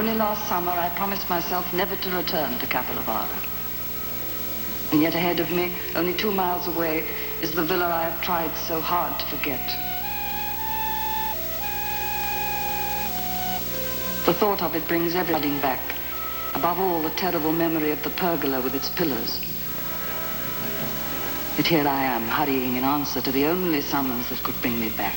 Only last summer I promised myself never to return to Capilavado. And yet ahead of me, only 2 miles away, is the villa I have tried so hard to forget. The thought of it brings everything back. Above all, the terrible memory of the pergola with its pillars. Yet here I am, hurrying in answer to the only summons that could bring me back.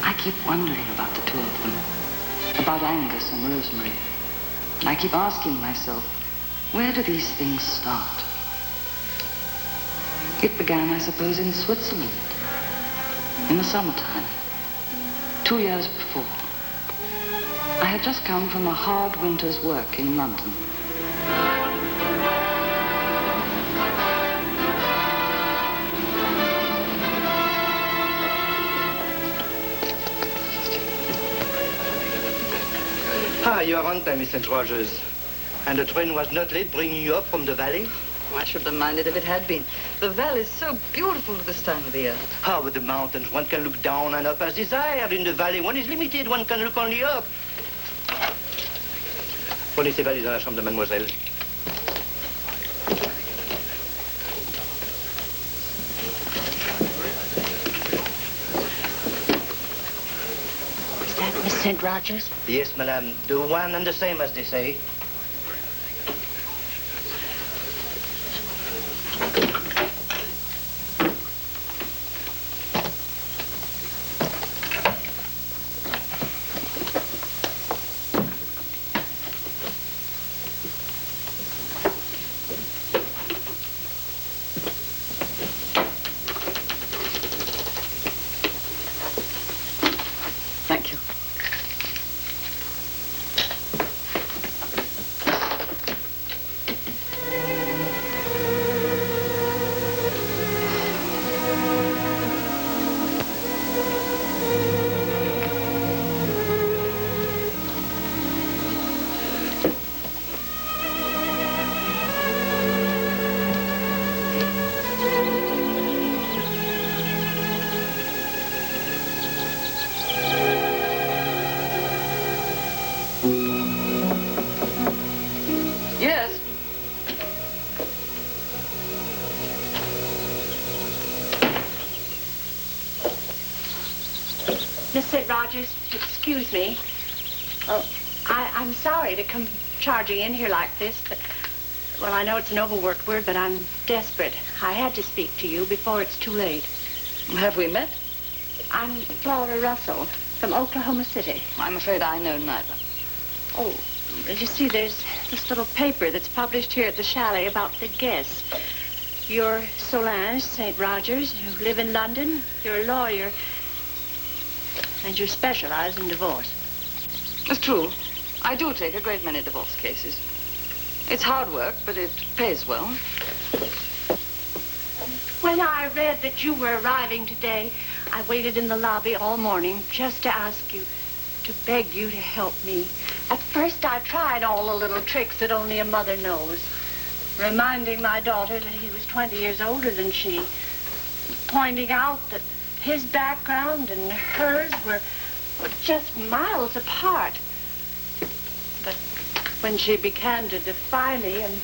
I keep wondering about the two of them, about Angus and Rosemary. And I keep asking myself, where do these things start? It began, I suppose, in Switzerland, in the summertime, 2 years before. I had just come from a hard winter's work in London. Ah, you are on time, Miss St. Rogers. And the train was not late bringing you up from the valley? I shouldn't have minded if it had been. The valley is so beautiful at this time of the year. How with the mountains? One can look down and up as desired. In the valley, one is limited. One can look only up. Prenez ces valises dans la chambre de mademoiselle. Is that Miss St. Rogers? Yes, madame. The one and the same, as they say. Thank you. Yes. Miss St. Rogers, excuse me. Oh, I'm sorry to come charging in here like this, but, well, I know it's an overworked word, but I'm desperate. I had to speak to you before it's too late. Have we met? I'm Flora Russell from Oklahoma City. I'm afraid I know neither. Oh, you see, there's this little paper that's published here at the chalet about the guests. You're Solange St. Rogers. You live in London. You're a lawyer. And you specialize in divorce. It's true. I do take a great many divorce cases. It's hard work, but it pays well. When I read that you were arriving today, I waited in the lobby all morning just to ask you, to beg you to help me. At first, I tried all the little tricks that only a mother knows. Reminding my daughter that he was 20 years older than she. Pointing out that his background and hers were just miles apart. But when she began to defy me, and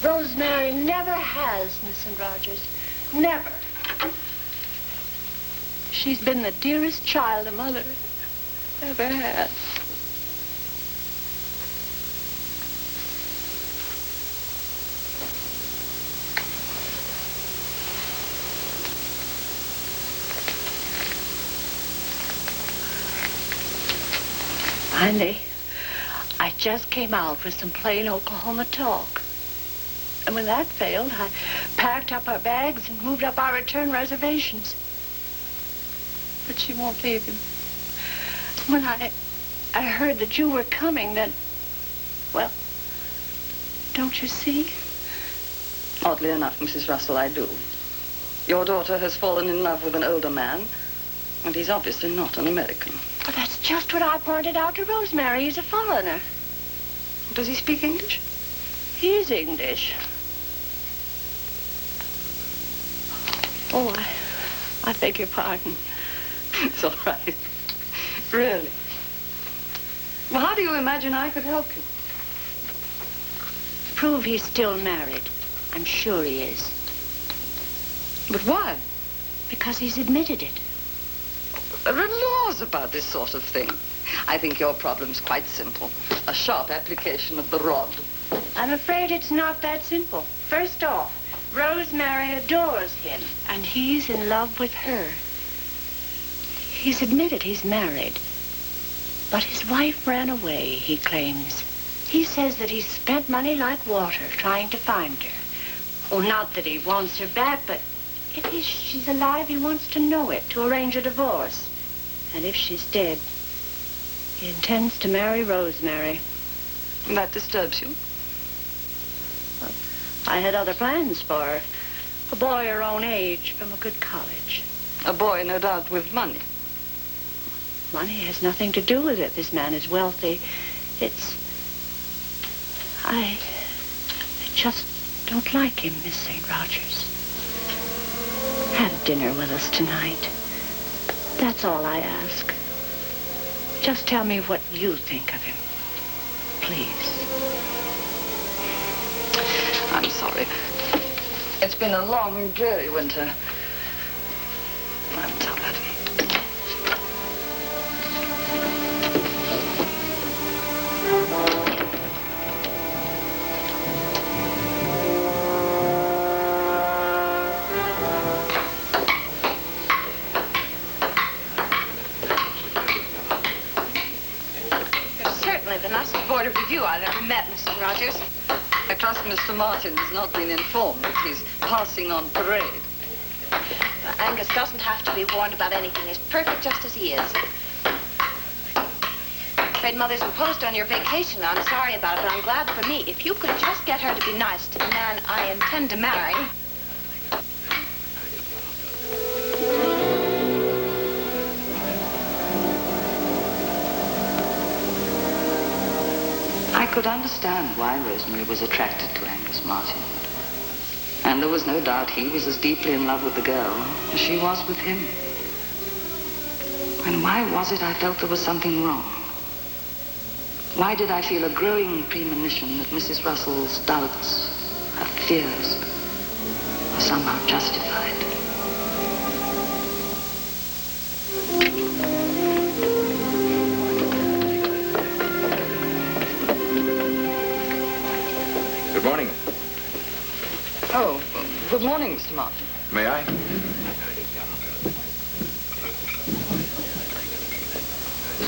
Rosemary never has, Miss St. Rogers. Never. She's been the dearest child a mother ever had. Finally, I just came out with some plain Oklahoma talk. And when that failed, I packed up our bags and moved up our return reservations. But she won't leave him. When I heard that you were coming, then, well, don't you see? Oddly enough, Mrs. Russell, I do. Your daughter has fallen in love with an older man, and he's obviously not an American. Well, that's just what I pointed out to Rosemary. He's a foreigner. Does he speak English? He's English. Oh, I beg your pardon. It's all right. Really. Well, how do you imagine I could help you? Prove he's still married. I'm sure he is. But why? Because he's admitted it. There are laws about this sort of thing. I think your problem's quite simple. A sharp application of the rod. I'm afraid it's not that simple. First off, Rosemary adores him, and he's in love with her. He's admitted he's married, but his wife ran away, he claims. He says that he's spent money like water trying to find her. Oh, not that he wants her back, but if she's alive, he wants to know it, to arrange a divorce. And if she's dead, he intends to marry Rosemary. That disturbs you? Well, I had other plans for her. A boy her own age from a good college. A boy, no doubt, with money. Money has nothing to do with it. This man is wealthy. I just don't like him, Miss St. Rogers. Have dinner with us tonight. That's all I ask. Just tell me what you think of him. Please. I'm sorry. It's been a long, dreary winter. I'm tired. The nicest board of review I've ever met, Mrs. Rogers. I trust Mr. Martin has not been informed that he's passing on parade. Angus doesn't have to be warned about anything. He's perfect just as he is. I'm afraid Mother's imposed on your vacation. I'm sorry about it, but I'm glad for me. If you could just get her to be nice to the man I intend to marry. I could understand why Rosemary was attracted to Angus Martin. And there was no doubt he was as deeply in love with the girl as she was with him. And why was it I felt there was something wrong? Why did I feel a growing premonition that Mrs. Russell's doubts, her fears, were somehow justified? Good morning. Oh, good morning, Mr. Martin. May I?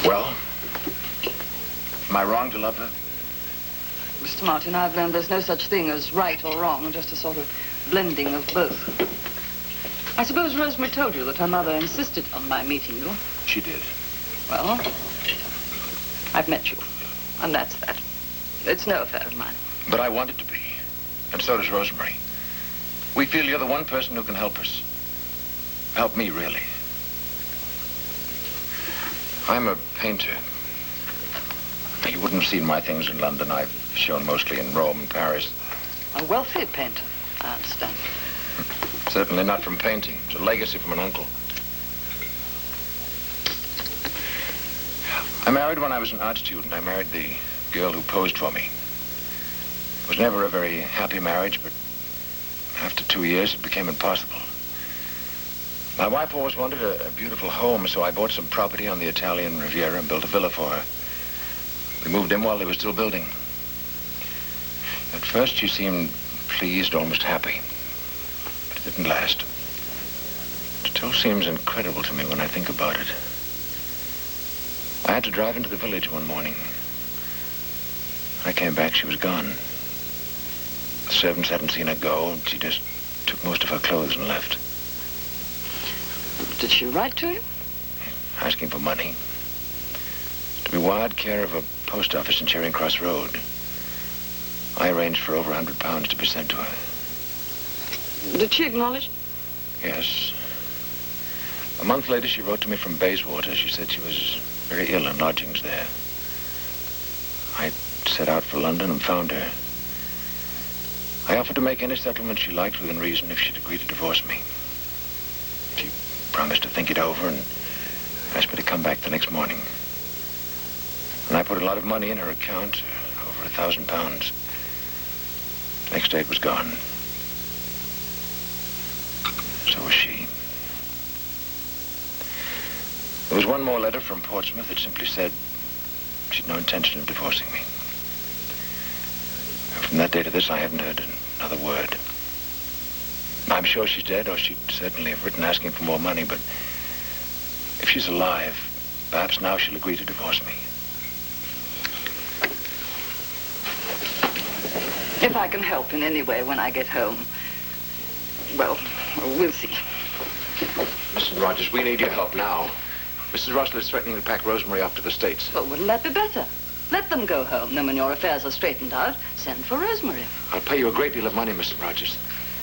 Well, am I wrong to love her? Mr. Martin, I've learned there's no such thing as right or wrong, just a sort of blending of both. I suppose Rosemary told you that her mother insisted on my meeting you. She did. Well, I've met you, and that's that. It's no affair of mine. But I want it to be. And so does Rosemary. We feel you're the one person who can help us. Help me, really. I'm a painter. You wouldn't have seen my things in London. I've shown mostly in Rome and Paris. A wealthy painter, I understand. Certainly not from painting. It's a legacy from an uncle. I married when I was an art student. I married the girl who posed for me. It was never a very happy marriage, but after 2 years, it became impossible. My wife always wanted a beautiful home, so I bought some property on the Italian Riviera and built a villa for her. We moved in while they were still building. At first, she seemed pleased, almost happy. But it didn't last. It still seems incredible to me when I think about it. I had to drive into the village one morning. When I came back, she was gone. The servants hadn't seen her go. She just took most of her clothes and left. Did she write to you? Asking for money. To be wired care of a post office in Charing Cross Road. I arranged for over £100 to be sent to her. Did she acknowledge? Yes. A month later, she wrote to me from Bayswater. She said she was very ill in lodgings there. I set out for London and found her. I offered to make any settlement she liked within reason if she'd agree to divorce me. She promised to think it over and asked me to come back the next morning. And I put a lot of money in her account, over £1,000. Next day it was gone. So was she. There was one more letter from Portsmouth that simply said she'd no intention of divorcing me. From that day to this, I haven't heard another word. I'm sure she's dead, or she'd certainly have written asking for more money, but if she's alive, perhaps now she'll agree to divorce me. If I can help in any way when I get home, well, we'll see. Mrs. Rogers, we need your help now. Mrs. Russell is threatening to pack Rosemary off to the States. Well, wouldn't that be better? Let them go home. Then when your affairs are straightened out, send for Rosemary. I'll pay you a great deal of money, Mrs. Rogers.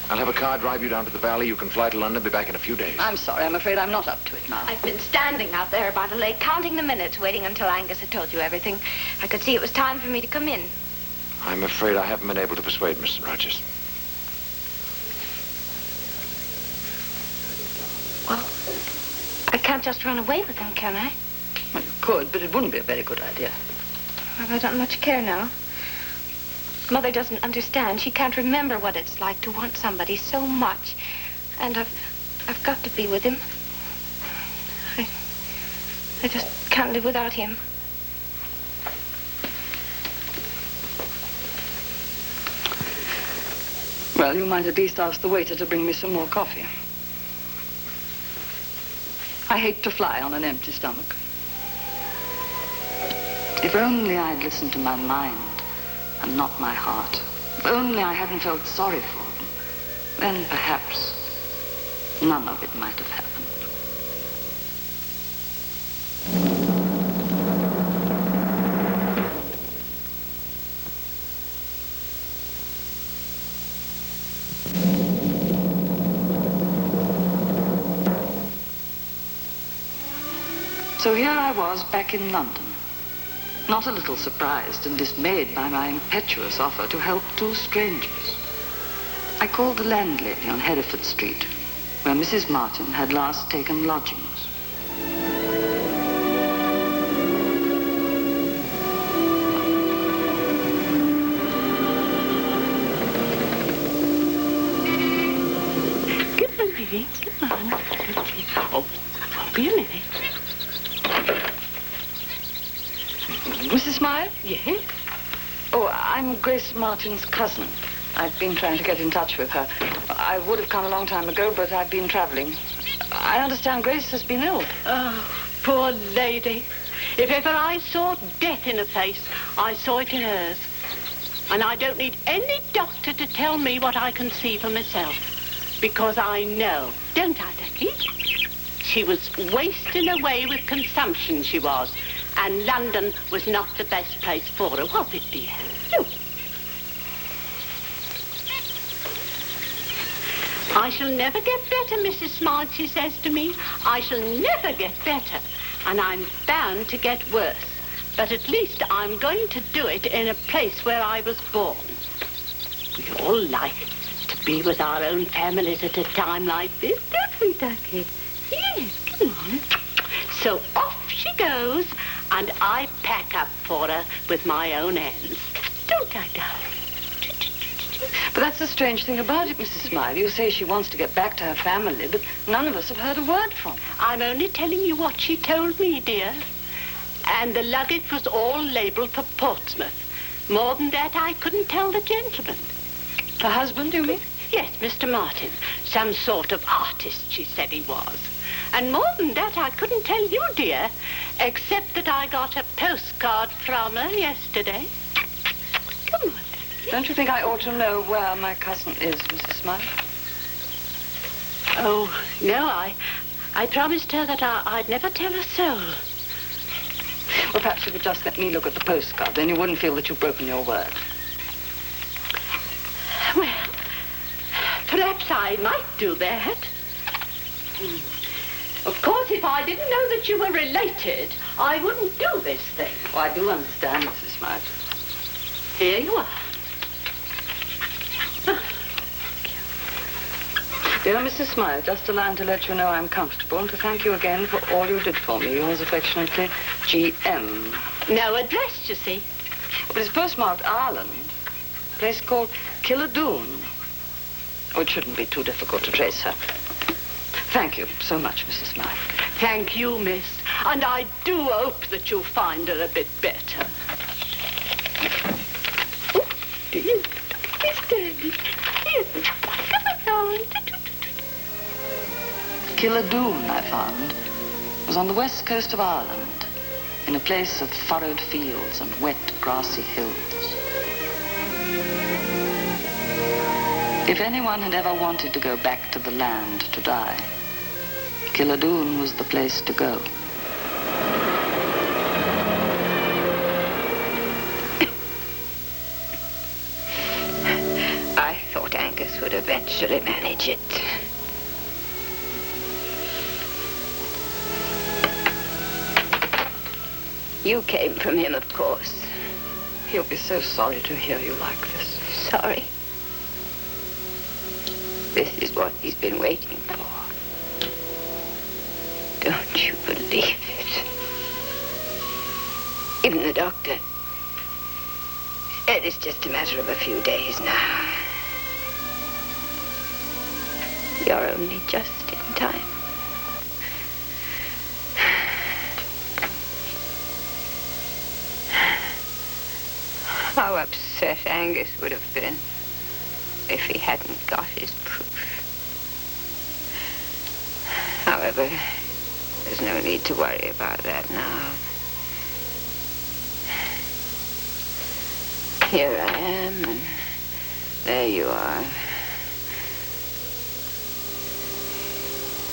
I'll have a car drive you down to the valley. You can fly to London, be back in a few days. I'm sorry. I'm afraid I'm not up to it now. I've been standing out there by the lake, counting the minutes, waiting until Angus had told you everything. I could see it was time for me to come in. I'm afraid I haven't been able to persuade Mrs. Rogers. Well, I can't just run away with him, can I? Well, you could, but it wouldn't be a very good idea. Well, I don't much care now. Mother doesn't understand. She can't remember what it's like to want somebody so much. And I've got to be with him. I just can't live without him. Well, you might at least ask the waiter to bring me some more coffee. I hate to fly on an empty stomach. If only I'd listened to my mind and not my heart. If only I hadn't felt sorry for them, then perhaps none of it might have happened. So here I was back in London, not a little surprised and dismayed by my impetuous offer to help two strangers. I called the landlady on Hereford Street, where Mrs. Martin had last taken lodgings. Come on, baby, come on. Oh, it won't be a minute. Mrs. Smile? Yes? Oh, I'm Grace Martin's cousin. I've been trying to get in touch with her. I would have come a long time ago, but I've been traveling. I understand Grace has been ill. Oh, poor lady. If ever I saw death in a place, I saw it in hers. And I don't need any doctor to tell me what I can see for myself. Because I know, don't I, Becky? She was wasting away with consumption, she was. And London was not the best place for her, was it, dear? No. I shall never get better, Mrs. Smart, she says to me. I shall never get better, and I'm bound to get worse. But at least I'm going to do it in a place where I was born. We all like to be with our own families at a time like this, don't we, Ducky? Yes, come on. So off she goes, And I pack up for her with my own hands. Don't I, darling? But that's the strange thing about it, Mrs. Smythe. You say she wants to get back to her family, but none of us have heard a word from her. I'm only telling you what she told me, dear. And the luggage was all labelled for Portsmouth. More than that, I couldn't tell the gentleman. Her husband, you mean? Yes, Mr. Martin. Some sort of artist, she said he was. And more than that, I couldn't tell you, dear, except that I got a postcard from her yesterday. Come on. Don't you think I ought to know where my cousin is, Mrs. Smythe? Oh, no, I promised her that I'd never tell a soul. Well, perhaps you could just let me look at the postcard. Then you wouldn't feel that you've broken your word. Well, perhaps I might do that. Of course, if I didn't know that you were related, I wouldn't do this thing. Oh, I do understand, Mrs. Smythe. Here you are. Dear Mrs. Smythe, just a line to let you know I'm comfortable and to thank you again for all you did for me. Yours affectionately, G.M. No address, you see. But it's postmarked Ireland. A place called Killadoon. Oh, it shouldn't be too difficult to trace her. Thank you so much, Mrs. Smythe. Thank you, miss. And I do hope that you'll find her a bit better. Oh, dear. Miss Dandy. Here. Come on. Killadoon, I found, was on the west coast of Ireland, in a place of furrowed fields and wet, grassy hills. If anyone had ever wanted to go back to the land to die, Killadoon was the place to go. I thought Angus would eventually manage it. You came from him, of course. He'll be so sorry to hear you like this. Sorry. This is what he's been waiting for. Don't you believe it? Even the doctor said it's just a matter of a few days now. You're only just in time. How upset Angus would have been if he hadn't got his proof. However, there's no need to worry about that now. Here I am, and there you are.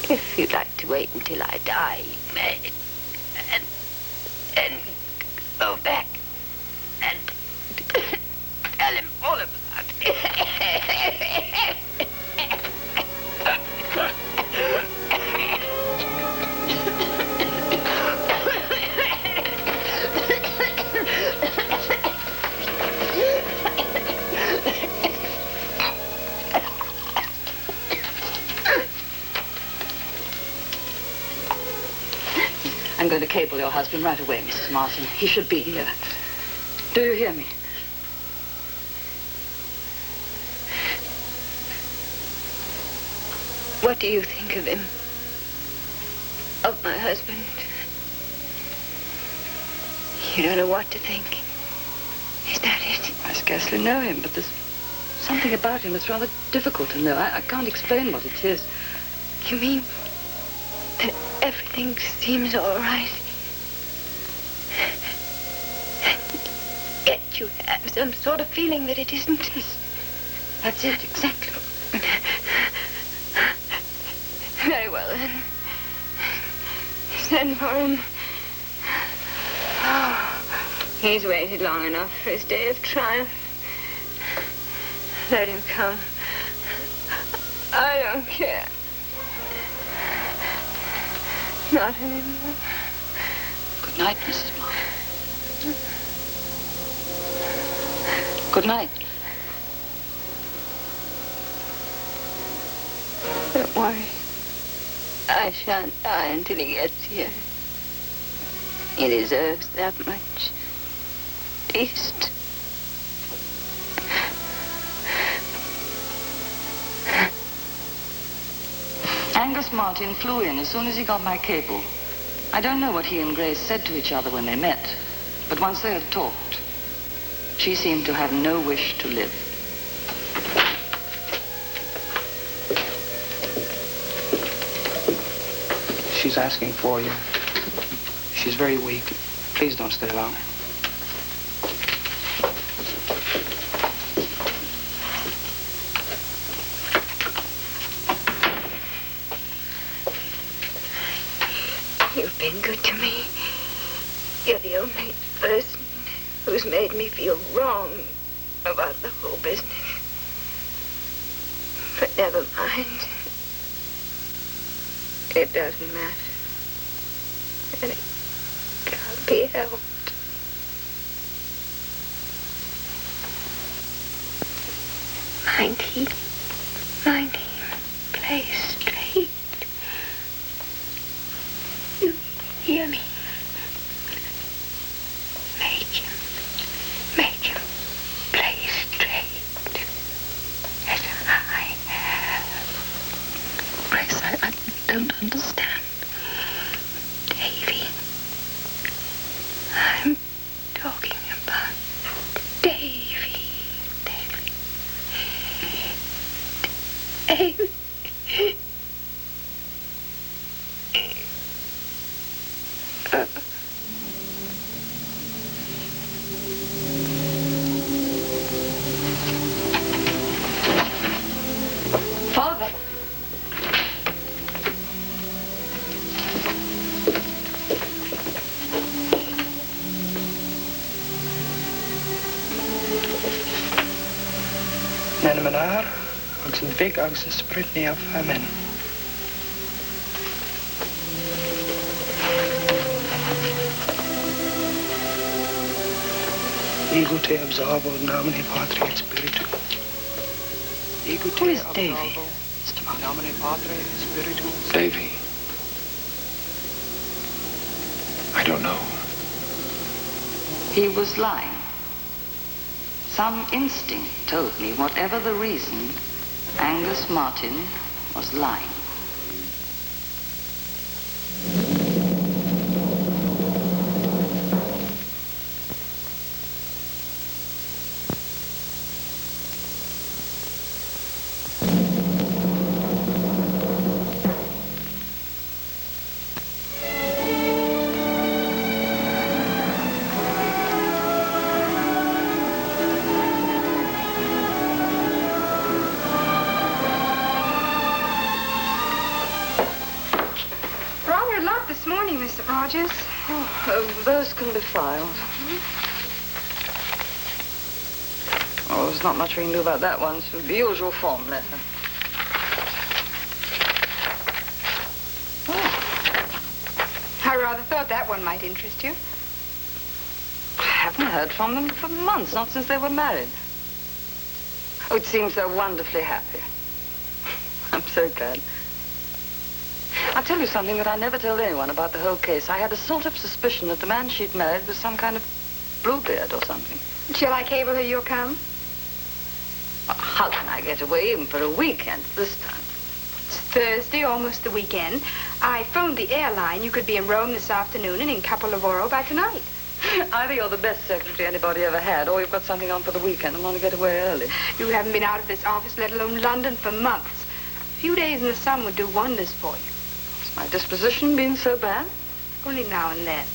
If you'd like to wait until I die, you may. And go back and tell him all about it. I'm going to cable your husband right away, Mrs. Martin. He should be here. Do you hear me? What do you think of him? Of my husband? You don't know what to think. Is that it? I scarcely know him, but there's something about him that's rather difficult to know. I can't explain what it is. You mean that everything seems all right? Yet you have some sort of feeling that it isn't. That's it, exactly. Very well, then. Send for him. Oh, he's waited long enough for his day of triumph. Let him come. I don't care. Not anymore. Good night, Mrs. Martin. Good night. Don't worry. I shan't die until he gets here. He deserves that much. Least. Angus Martin flew in as soon as he got my cable. I don't know what he and Grace said to each other when they met, but once they had talked, she seemed to have no wish to live. She's asking for you. She's very weak. Please don't stay long. You've been good to me. You're the only person who's made me feel wrong about the whole business. But never mind. It doesn't matter. And it can't be helped. Mind him. Play straight. You hear me? Make him play straight. As I have. Grace, I don't understand. Davy. I'm talking about Davy. Davy. Father. Nenne men haar, als een big als een sprint niet af van men. Ego te absorbo nomine Patri et Spiritu. Ego te Who is Davy, absorbo Mr. Martin? nomine Patri et Spiritu. Davy. I don't know. He was lying. Some instinct told me, whatever the reason, Angus Martin was lying. Rogers? Oh, those can be filed. Oh, there's not much we can do about that one. It's the usual form letter. I rather thought that one might interest you. I haven't heard from them for months, not since they were married. Oh, it seems they're wonderfully happy. I'm so glad. I'll tell you something that I never told anyone about the whole case. I had a sort of suspicion that the man she'd married was some kind of Bluebeard or something. Shall I cable her you'll come? How can I get away even for a weekend this time? It's Thursday, almost the weekend. I phoned the airline. You could be in Rome this afternoon and in Capolavoro by tonight. Either you're the best secretary anybody ever had, or you've got something on for the weekend and want to get away early. You haven't been out of this office, let alone London, for months. A few days in the sun would do wonders for you. Has my disposition been so bad? Only now and then.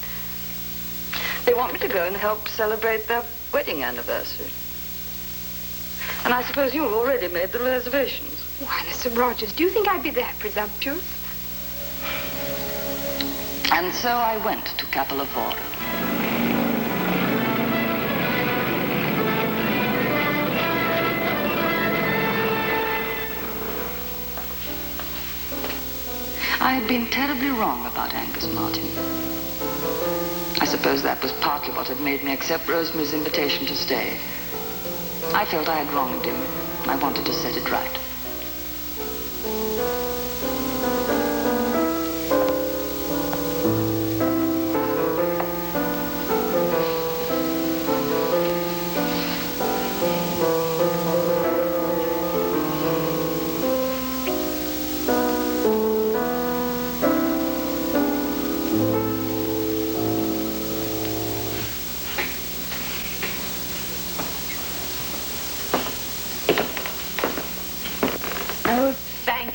They want me to go and help celebrate their wedding anniversary. And I suppose you've already made the reservations. Why, Mr. Rogers, do you think I'd be that presumptuous? And so I went to Capolavoro. I had been terribly wrong about Angus Martin. I suppose that was partly what had made me accept Rosemary's invitation to stay. I felt I had wronged him. I wanted to set it right.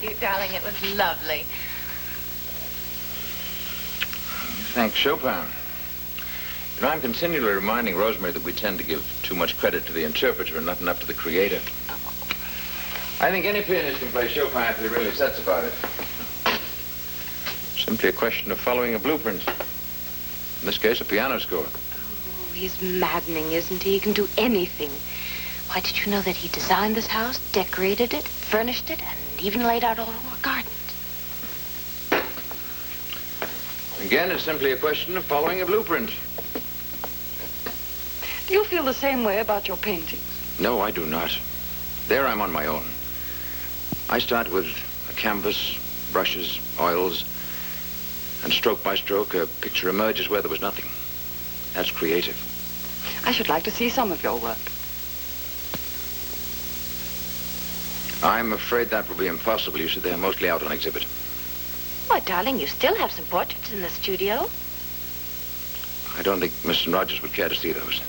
you, darling. It was lovely. Thanks, Chopin. You know, I'm continually reminding Rosemary that we tend to give too much credit to the interpreter and not enough to the creator. I think any pianist can play Chopin if he really sets about it. Simply a question of following a blueprint. In this case, a piano score. Oh, he's maddening, isn't he? He can do anything. Why, did you know that he designed this house, decorated it, furnished it, and even laid out all our gardens? Again, it's simply a question of following a blueprint. Do you feel the same way about your paintings? No, I do not. There I'm on my own. I start with a canvas, brushes, oils, and stroke by stroke, a picture emerges where there was nothing. That's creative. I should like to see some of your work. I'm afraid that will be impossible. You see, they're mostly out on exhibit. Why, darling, you still have some portraits in the studio. I don't think Mr. Rogers would care to see those.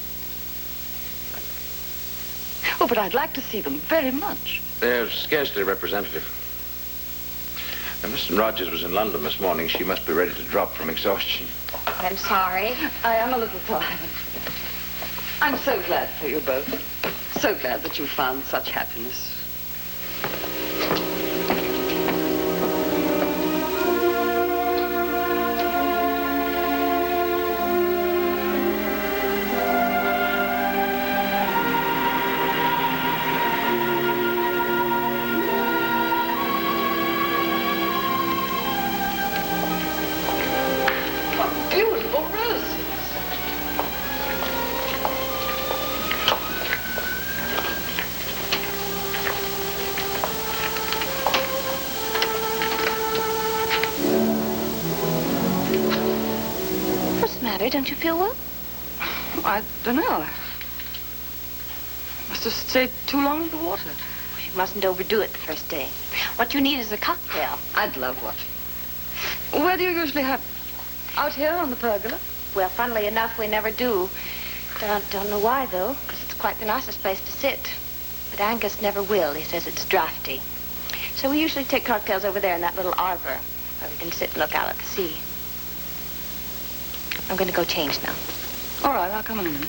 Oh, but I'd like to see them very much. They're scarcely representative. Now, Mr. Rogers was in London this morning. She must be ready to drop from exhaustion. I'm sorry. I am a little tired. I'm so glad for you both. So glad that you found such happiness. Don't you feel well? I don't know. I must have stayed too long in the water. You mustn't overdo it the first day. What you need is a cocktail. I'd love one. Where do you usually have? Out here on the pergola? Well, funnily enough, we never do. Don't know why, though, because it's quite the nicest place to sit. But Angus never will. He says it's drafty. So we usually take cocktails over there in that little arbor where we can sit and look out at the sea. I'm going to go change now. All right, I'll come in a minute.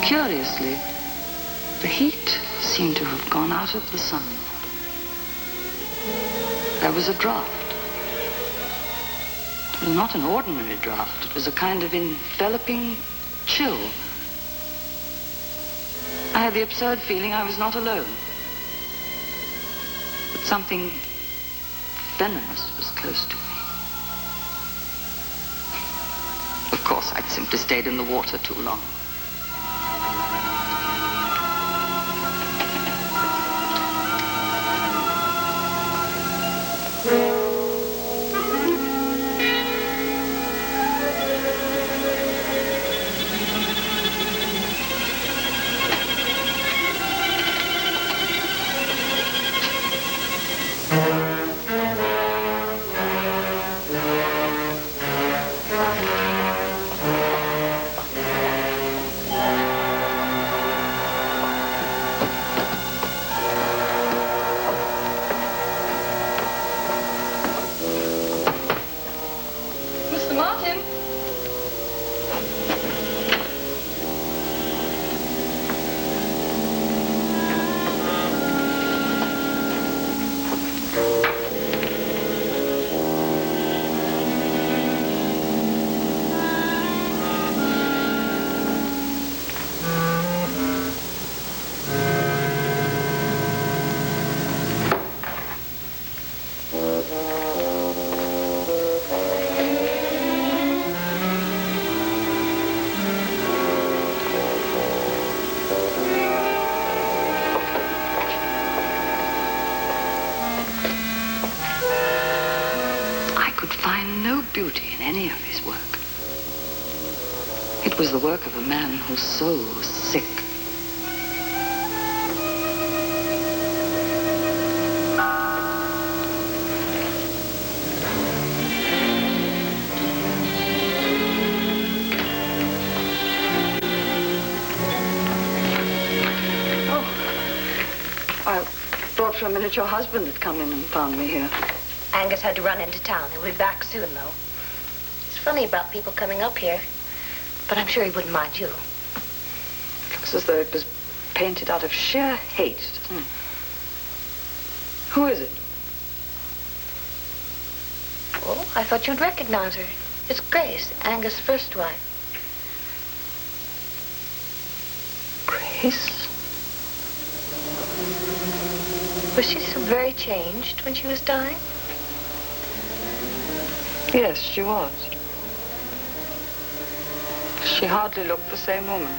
Curiously, the heat seemed to have gone out of the sun. There was a draft. It was not an ordinary draft. It was a kind of enveloping chill. I had the absurd feeling I was not alone. But something venomous was close to me. Of course, I'd simply stayed in the water too long. Beauty in any of his work. It was the work of a man whose soul was sick. for a minute your husband had come in and found me here. Angus had to run into town. He'll be back soon, though. It's funny about people coming up here, but I'm sure he wouldn't mind you. Looks as though it was painted out of sheer hate, doesn't it? Who is it? Oh, I thought you'd recognize her. It's Grace, Angus' first wife. Grace? Was she so very changed when she was dying? Yes, she was. She hardly looked the same woman.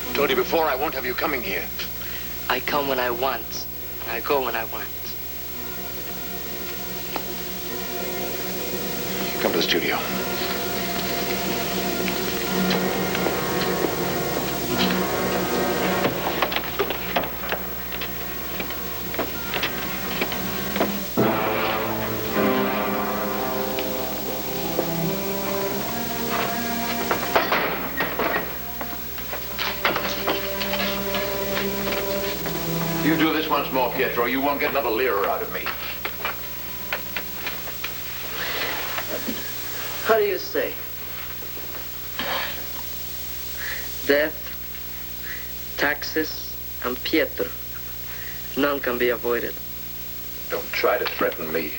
I told you before, I won't have you coming here. I come when I want, and I go when I want. Come to the studio. You do this once more, Pietro, you won't get another lira out of me. How do you say? Death, taxes, and Pietro. None can be avoided. Don't try to threaten me.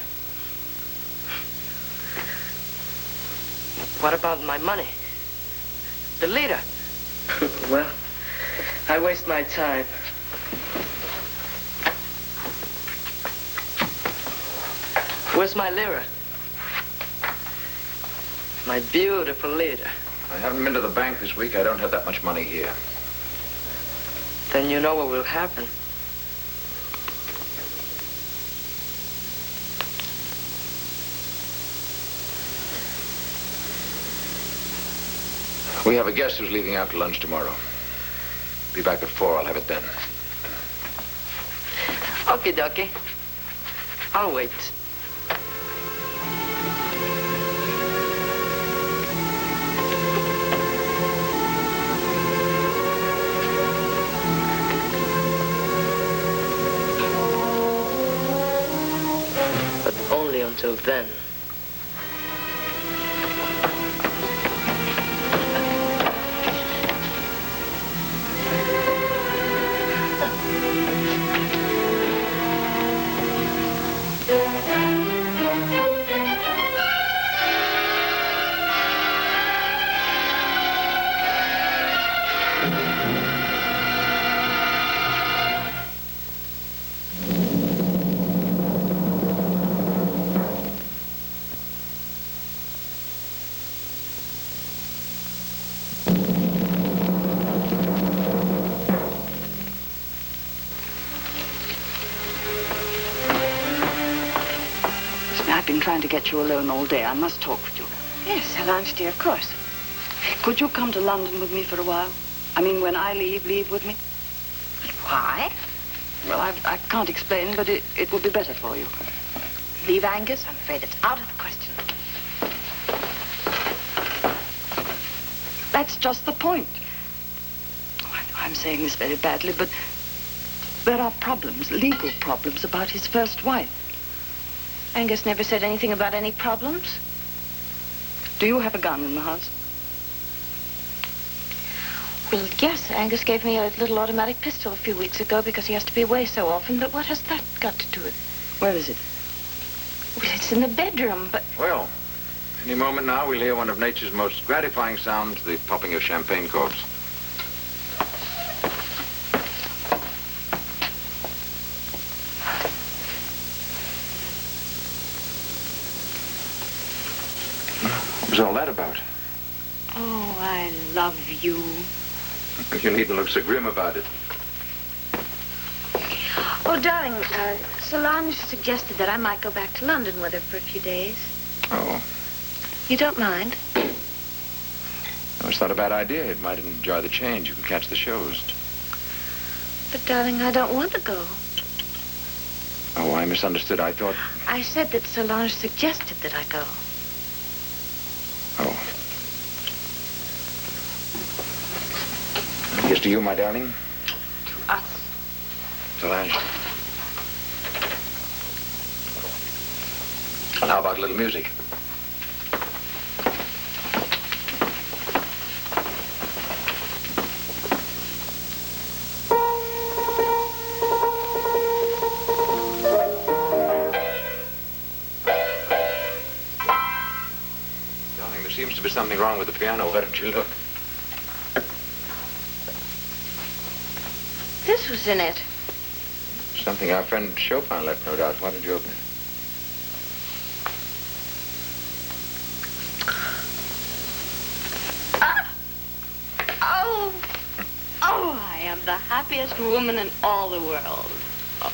What about my money? The lira? Well, I waste my time. Where's my lira? My beautiful lira. I haven't been to the bank this week. I don't have that much money here. Then you know what will happen. We have a guest who's leaving after lunch tomorrow. Be back at 4. I'll have it then. Okie dokie. I'll wait. But only until then. I've been trying to get you alone all day. I must talk with you. Yes, Solange, dear, of course. Could you come to London with me for a while? I mean, when I leave with me? But why? Well, I can't explain, but it will be better for you. Leave Angus? I'm afraid it's out of the question. That's just the point. Oh, I'm saying this very badly, but there are problems, legal problems, about his first wife. Angus never said anything about any problems. Do you have a gun in the house? Well, yes, Angus gave me a little automatic pistol a few weeks ago because he has to be away so often, but what has that got to do with it? Where is it? Well, it's in the bedroom, but... Well, any moment now, we'll hear one of nature's most gratifying sounds, the popping of champagne corks. What was all that about? Oh, I love you. You needn't look so grim about it. Oh, darling, Solange suggested that I might go back to London with her for a few days. Oh. You don't mind? It's not a bad idea. You might enjoy the change. You could catch the shows. But, darling, I don't want to go. Oh, I misunderstood. I thought... I said that Solange suggested that I go. Oh. Here's to you, my darling. To us. Solange. And how about a little music? Darling, there seems to be something wrong with the piano. Why don't you look? This was in it. Something our friend Chopin left, no doubt. Why don't you open it? Oh, I am the happiest woman in all the world. Oh.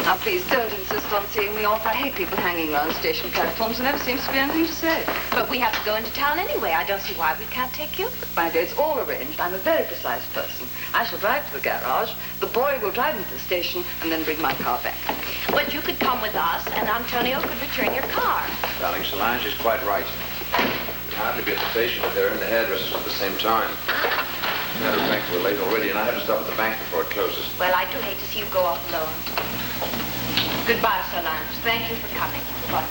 Now, please don't insist on seeing me off. I hate people hanging around station platforms. There never seems to be anything to say. But we have to go into town anyway. I don't see why we can't take you. My dear, it's all arranged. I'm a very precise person. I shall drive to the garage. The boy will drive me to the station and then bring my car back. But you could come with us, and Antonio could return your car. Darling, Solange is quite right. You'd hardly be at the station if they're in the hairdressers at the same time. As a matter of fact, we're late already, and I have to stop at the bank before it closes. Well, I do hate to see you go off alone. Goodbye, Solange. Thank you for coming. Goodbye.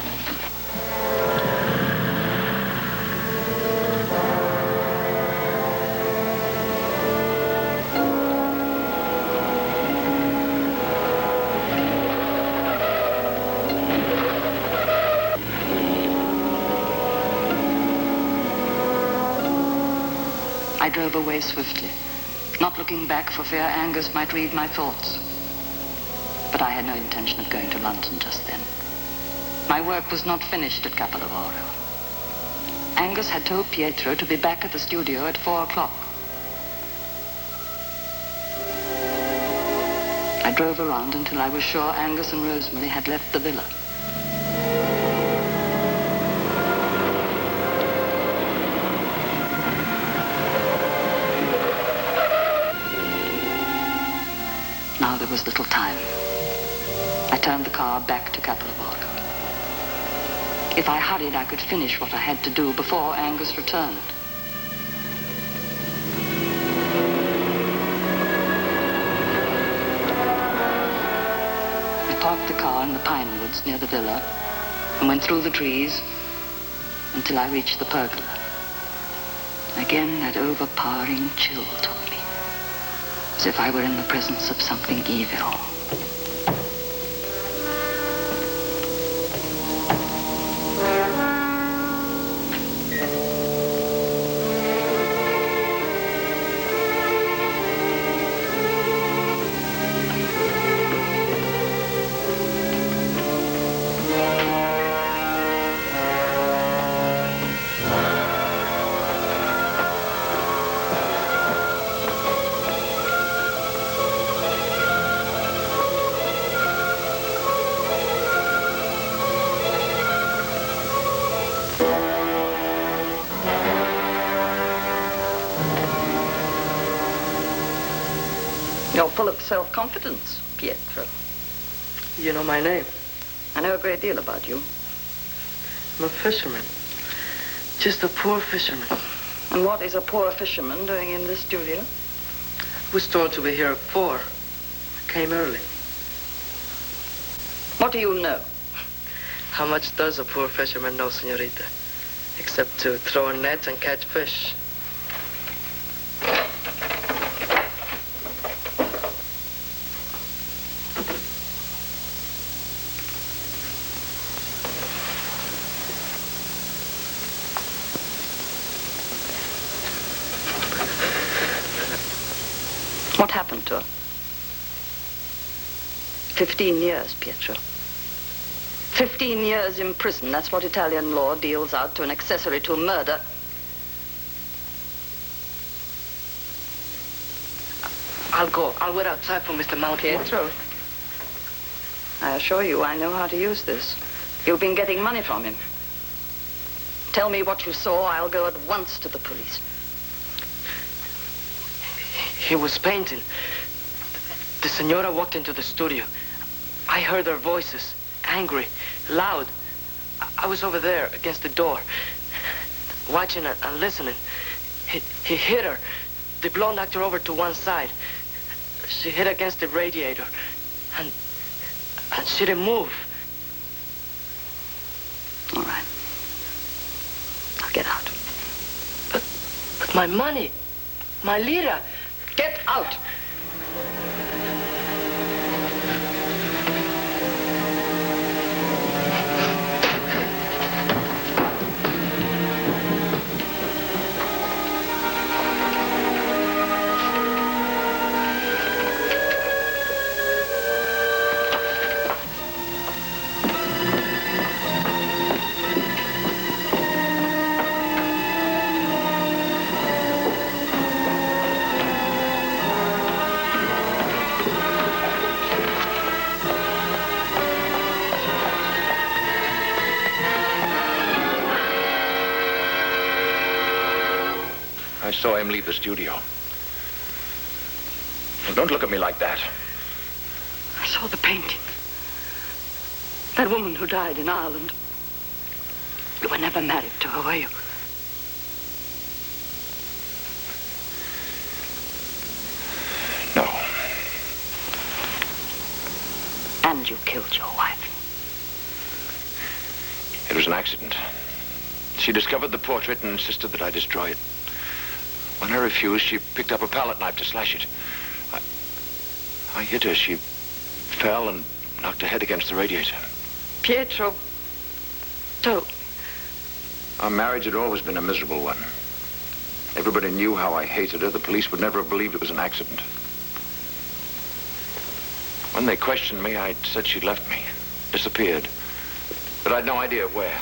I drove away swiftly, not looking back for fear Angus might read my thoughts. But I had no intention of going to London just then. My work was not finished at Capolavoro. Angus had told Pietro to be back at the studio at 4 o'clock. I drove around until I was sure Angus and Rosemary had left the villa. Now there was little time. I turned the car back to Capolavoro. If I hurried, I could finish what I had to do before Angus returned. I parked the car in the pine woods near the villa and went through the trees until I reached the pergola. Again, that overpowering chill took me, as if I were in the presence of something evil. You're full of self-confidence, Pietro. You know my name? I know a great deal about you. I'm a fisherman. Just a poor fisherman. And what is a poor fisherman doing in this studio? I was told to be here at 4. I came early. What do you know? How much does a poor fisherman know, senorita? Except to throw in nets and catch fish. What happened to her? 15 years, Pietro. 15 years in prison. That's what Italian law deals out to an accessory to a murder. I'll go. I'll wait outside for Mr. Mount. Pietro, I assure you I know how to use this. You've been getting money from him. Tell me what you saw. I'll go at once to the police. He was painting. The senora walked into the studio. I heard their voices, angry, loud. I was over there against the door, watching and listening. He hit her. The blow knocked her over to one side. She hit against the radiator, and she didn't move. All right. Now get out. But my money, my lira. Get out! I saw him leave the studio. Well, don't look at me like that. I saw the painting. That woman who died in Ireland. You were never married to her, were you? No. And you killed your wife. It was an accident. She discovered the portrait and insisted that I destroy it. When I refused, she picked up a palette knife to slash it. I hit her. She fell and knocked her head against the radiator. Pietro. So, Our marriage had always been a miserable one. Everybody knew how I hated her. The police would never have believed it was an accident. When they questioned me, I said she'd left me, disappeared. But I'd no idea where.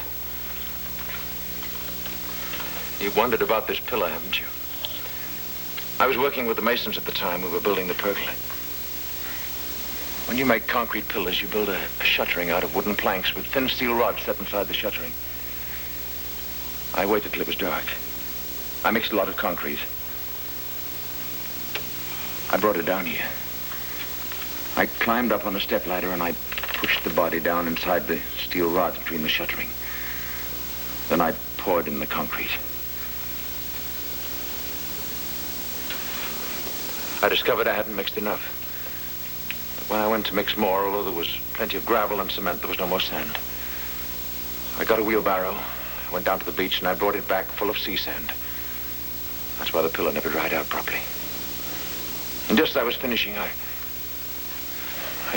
You've wondered about this pillar, haven't you? I was working with the masons at the time. We were building the pergola. When you make concrete pillars, you build a shuttering out of wooden planks with thin steel rods set inside the shuttering. I waited till it was dark. I mixed a lot of concrete. I brought it down here. I climbed up on a stepladder and I pushed the body down inside the steel rods between the shuttering. Then I poured in the concrete. I discovered I hadn't mixed enough. But when I went to mix more, although there was plenty of gravel and cement, there was no more sand. I got a wheelbarrow, I went down to the beach, and I brought it back full of sea sand. That's why the pillar never dried out properly. And just as I was finishing, I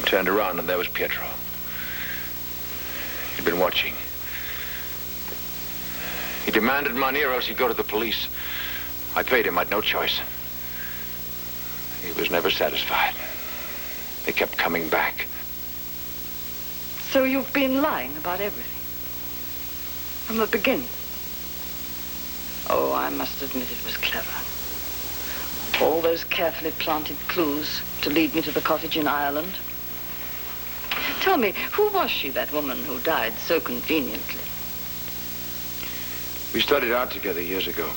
turned around, and there was Pietro. He'd been watching. He demanded money, or else he'd go to the police. I paid him. I'd no choice. He was never satisfied. They kept coming back. So you've been lying about everything? From the beginning? Oh, I must admit it was clever. All those carefully planted clues to lead me to the cottage in Ireland. Tell me, who was she, that woman who died so conveniently? We studied art together years ago.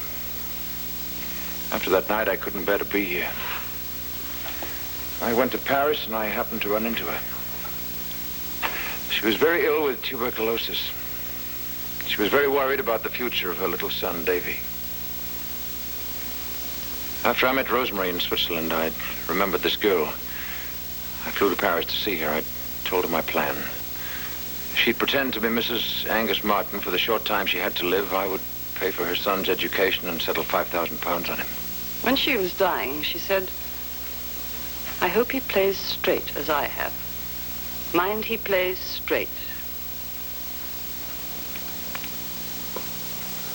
After that night, I couldn't bear to be here. I went to Paris, and I happened to run into her. She was very ill with tuberculosis. She was very worried about the future of her little son, Davy. After I met Rosemary in Switzerland, I remembered this girl. I flew to Paris to see her. I told her my plan. She'd pretend to be Mrs. Angus Martin for the short time she had to live. I would pay for her son's education and settle £5,000 on him. When she was dying, she said, I hope he plays straight as I have. Mind he plays straight.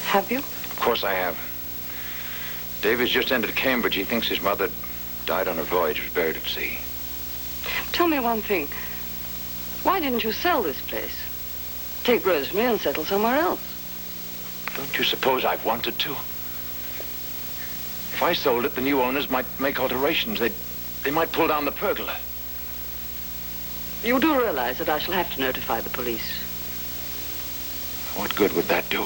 Have you? Of course I have. David's just entered Cambridge. He thinks his mother died on a voyage, was buried at sea. Tell me one thing. Why didn't you sell this place? Take Rosemary and settle somewhere else. Don't you suppose I've wanted to? If I sold it, the new owners might make alterations. They might pull down the pergola. You do realize that I shall have to notify the police. What good would that do?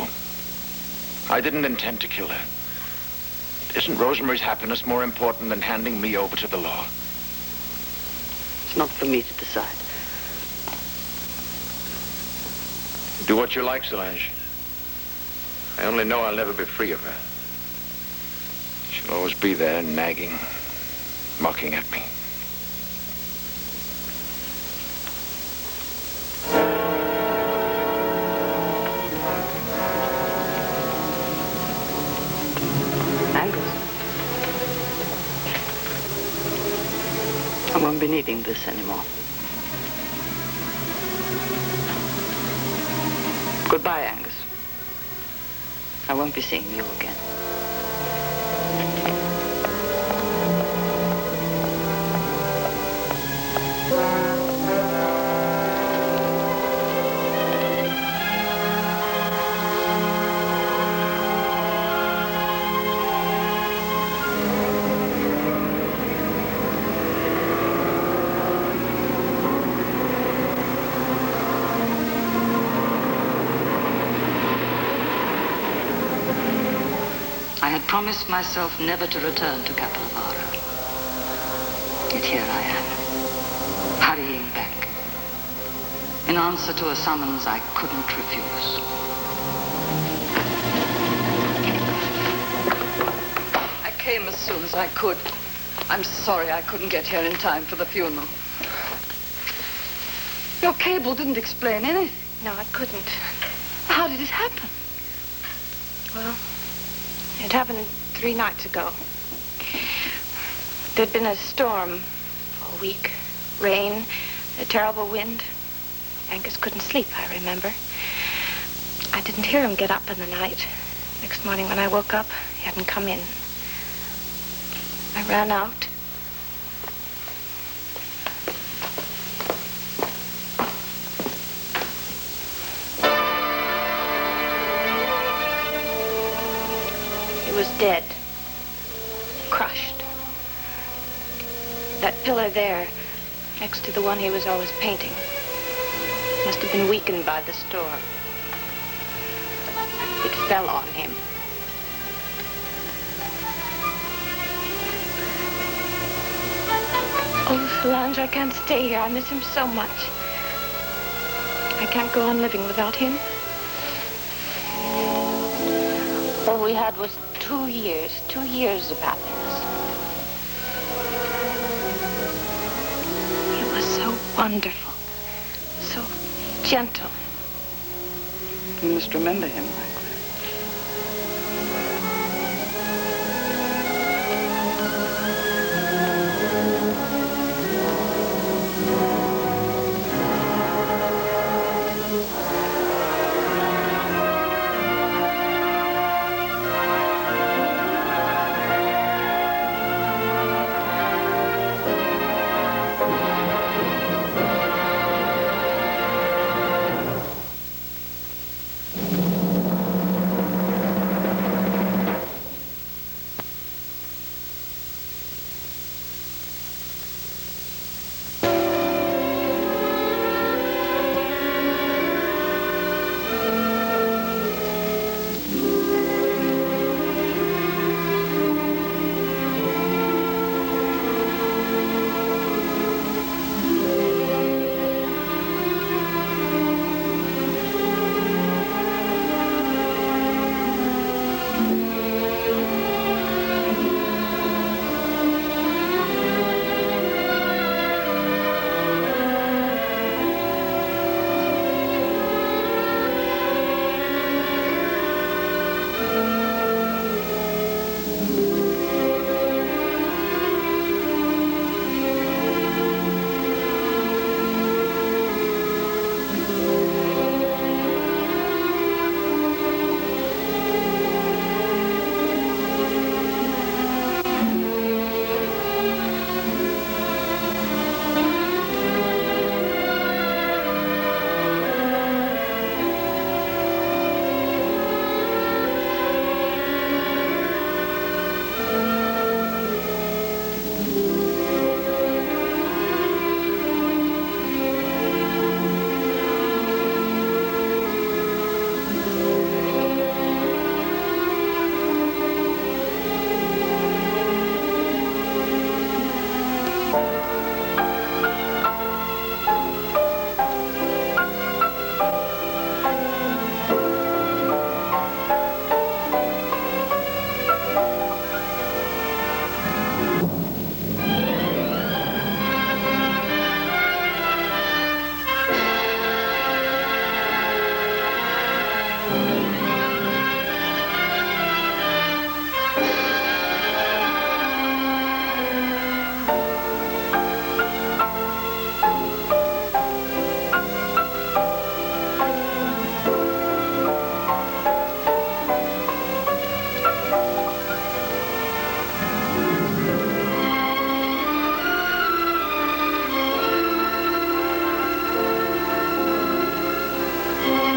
I didn't intend to kill her. Isn't Rosemary's happiness more important than handing me over to the law? It's not for me to decide. Do what you like, Solange. I only know I'll never be free of her. She'll always be there, nagging, mocking at me. I won't be needing this anymore. Goodbye, Angus. I won't be seeing you again. I had promised myself never to return to Capilavaro. Yet here I am, hurrying back, in answer to a summons I couldn't refuse. I came as soon as I could. I'm sorry I couldn't get here in time for the funeral. Your cable didn't explain anything. No, I couldn't. How did it happen? Well, it happened 3 nights ago. There'd been a storm all week. Rain, a terrible wind. Angus couldn't sleep, I remember. I didn't hear him get up in the night. Next morning when I woke up, he hadn't come in. I ran out. He was dead. Crushed. That pillar there, next to the one he was always painting, must have been weakened by the storm. It fell on him. Oh, Solange, I can't stay here. I miss him so much. I can't go on living without him. All we had was 2 years of happiness. He was so wonderful, so gentle. You must remember him.